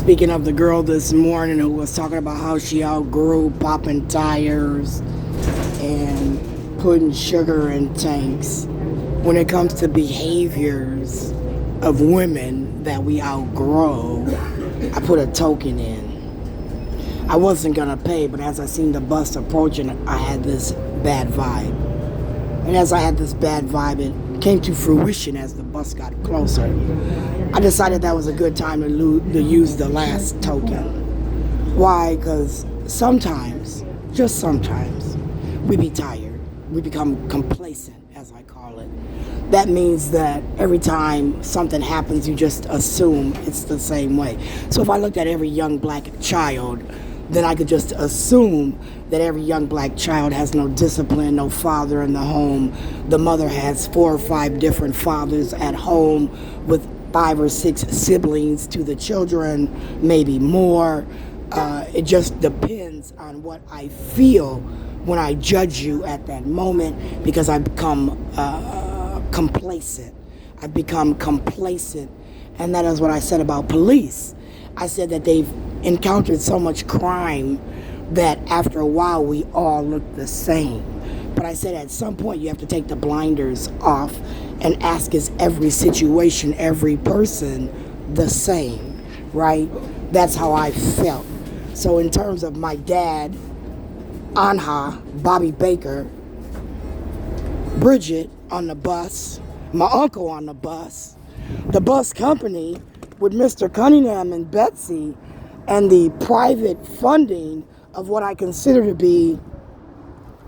speaking of the girl this morning who was talking about how she outgrew popping tires and putting sugar in tanks. When it comes to behaviors of women that we outgrow, I put a token in. I wasn't gonna pay, but as I seen the bus approaching, I had this bad vibe. And as I had this bad vibe, it came to fruition as the bus got closer. I decided that was a good time to use the last token. Why? Because sometimes, just sometimes, we be tired. We become complacent, as I call it. That means that every time something happens, you just assume it's the same way. So if I looked at every young black child, then I could just assume that every young black child has no discipline, no father in the home. The mother has 4 or 5 different fathers at home with 5 or 6 siblings to the children, maybe more. It just depends on what I feel when I judge you at that moment, because I become complacent. I've become complacent, and that is what I said about police. I said that they've encountered so much crime that after a while we all look the same. But I said at some point you have to take the blinders off and ask, is every situation, every person the same, right? That's how I felt. So in terms of my dad, Anha, Bobby Baker, Bridget on the bus, my uncle on the bus company with Mr. Cunningham and Betsy, and the private funding of what I consider to be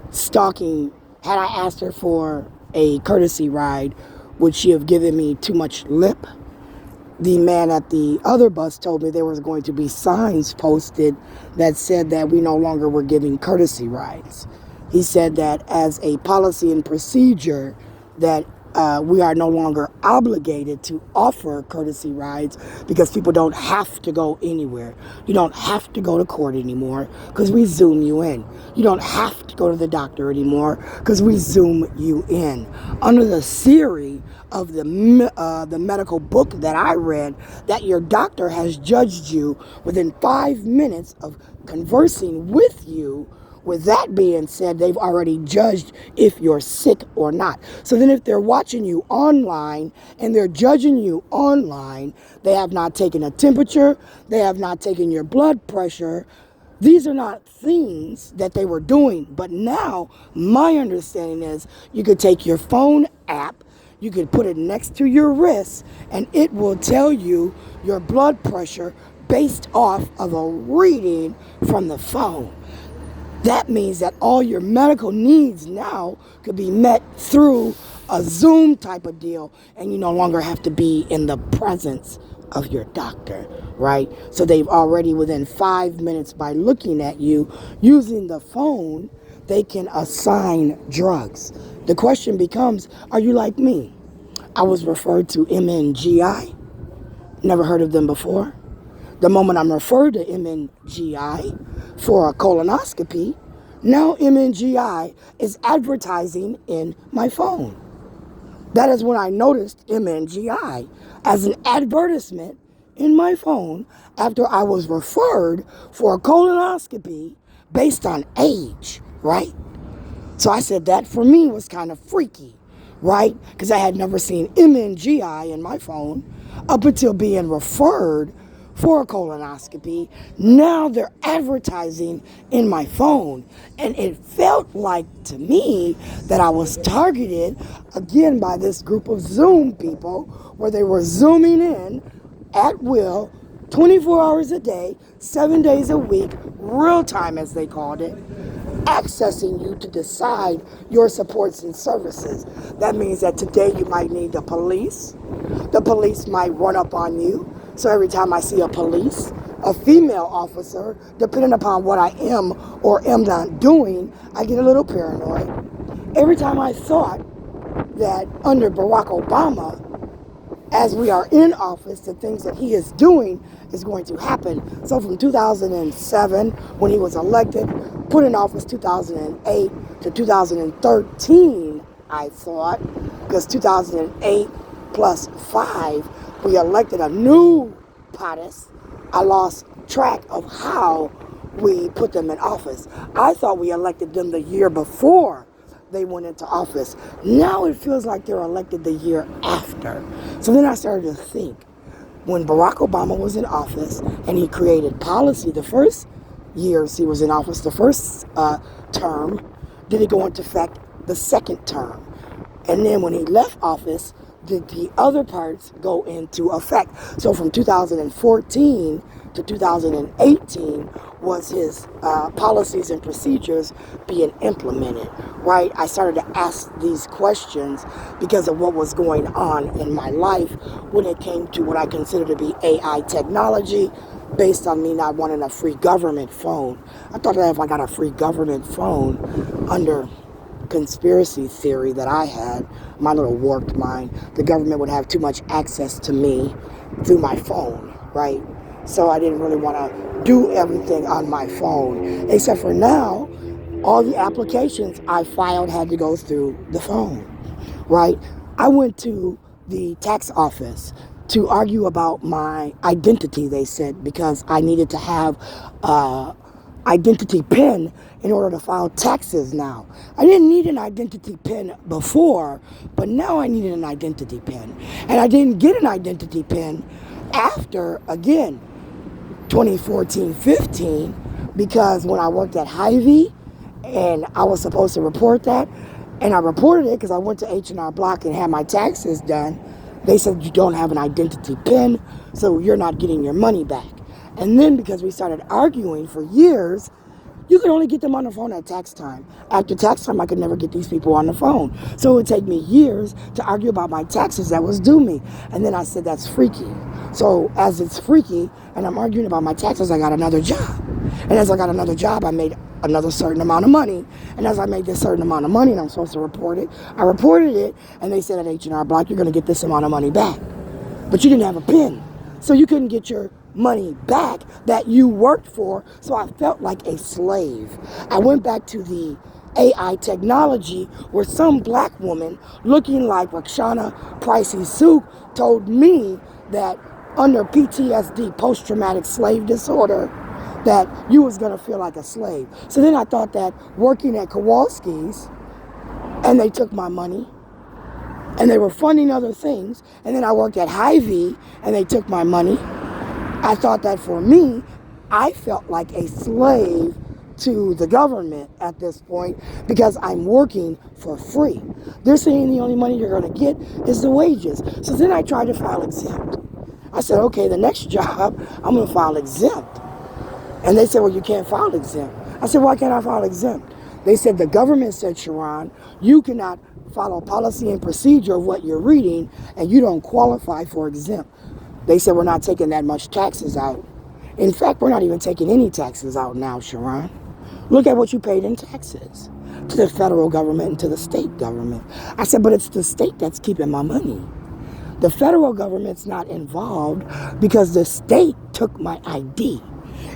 stalking. Had I asked her for a courtesy ride, would she have given me too much lip? The man at the other bus told me there was going to be signs posted that said that we no longer were giving courtesy rides. He said that as a policy and procedure that we are no longer obligated to offer courtesy rides because people don't have to go anywhere. You don't have to go to court anymore because we Zoom you in. You don't have to go to the doctor anymore because we Zoom you in. Under the theory of the medical book that I read, that your doctor has judged you within 5 minutes of conversing with you. With that being said, they've already judged if you're sick or not. So then if they're watching you online and they're judging you online, they have not taken a temperature, they have not taken your blood pressure. These are not things that they were doing. But now my understanding is you could take your phone app, you could put it next to your wrist, and it will tell you your blood pressure based off of a reading from the phone. That means that all your medical needs now could be met through a Zoom type of deal, and you no longer have to be in the presence of your doctor, right? So they've already, within 5 minutes, by looking at you using the phone, they can assign drugs. The question becomes, are you like me? I was referred to MNGI. Never heard of them before. The moment I'm referred to MNGI for a colonoscopy, now MNGI is advertising in my phone. That is when I noticed MNGI as an advertisement in my phone after I was referred for a colonoscopy based on age, right? So I said that for me was kind of freaky, right? Because I had never seen MNGI in my phone up until being referred for a colonoscopy. Now they're advertising in my phone. And it felt like to me that I was targeted again by this group of Zoom people where they were zooming in at will, 24 hours a day, 7 days a week, real time as they called it, accessing you to decide your supports and services. That means that today you might need the police. The police might run up on you. So every time I see a police, a female officer, depending upon what I am or am not doing, I get a little paranoid. Every time I thought that under Barack Obama, as we are in office, the things that he is doing is going to happen. So from 2007, when he was elected, put in office 2008 to 2013, I thought, because 2008 plus 5, we elected a new POTUS I lost track of how we put them in office. I thought we elected them the year before they went into office. Now it feels like they're elected the year after. So then I started to think, when Barack Obama was in office and he created policy the first years he was in office, the first term, did it go into effect the second term? And then when he left office, did the other parts go into effect? So from 2014 to 2018 was his policies and procedures being implemented, right? I started to ask these questions because of what was going on in my life when it came to what I consider to be AI technology, based on me not wanting a free government phone. I thought that if I got a free government phone under conspiracy theory that I had, my little warped mind, the government would have too much access to me through my phone, right? So I didn't really want to do everything on my phone, except for now, all the applications I filed had to go through the phone, right? I went to the tax office to argue about my identity, they said, because I needed to have identity PIN in order to file taxes now. I didn't need an identity PIN before, but now I needed an identity PIN. And I didn't get an identity PIN after, again, 2014-15, because when I worked at Hy-Vee and I was supposed to report that, and I reported it because I went to H&R Block and had my taxes done, they said you don't have an identity PIN, so you're not getting your money back. And then because we started arguing for years, you could only get them on the phone at tax time. After tax time, I could never get these people on the phone. So it would take me years to argue about my taxes that was due me. And then I said, that's freaky. So as it's freaky and I'm arguing about my taxes, I got another job. And as I got another job, I made another certain amount of money. And as I made this certain amount of money and I'm supposed to report it, I reported it, and they said at H&R Block, you're going to get this amount of money back. But you didn't have a PIN. So you couldn't get your money back that you worked for. So I felt like a slave. I went back to the AI technology where some black woman looking like Roxana Pricey Suk told me that under PTSD, post-traumatic slave disorder, that you was going to feel like a slave. So then I thought that working at Kowalski's, and they took my money, and they were funding other things, and then I worked at Hy-Vee, and they took my money. I thought that for me, I felt like a slave to the government at this point because I'm working for free. They're saying the only money you're going to get is the wages. So then I tried to file exempt. I said, okay, the next job, I'm going to file exempt. And they said, well, you can't file exempt. I said, why can't I file exempt? They said, the government said, Sharon, you cannot follow policy and procedure of what you're reading, and you don't qualify for exempt. They said, we're not taking that much taxes out. In fact, we're not even taking any taxes out now, Sharon. Look at what you paid in taxes to the federal government and to the state government. I said, but it's the state that's keeping my money. The federal government's not involved because the state took my ID.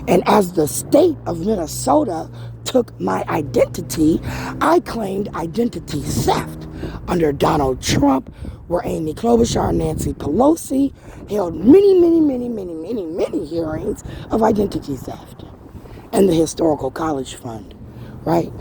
And as the state of Minnesota took my identity, I claimed identity theft under Donald Trump, where Amy Klobuchar and Nancy Pelosi held many hearings of identity theft and the Historical College Fund, right?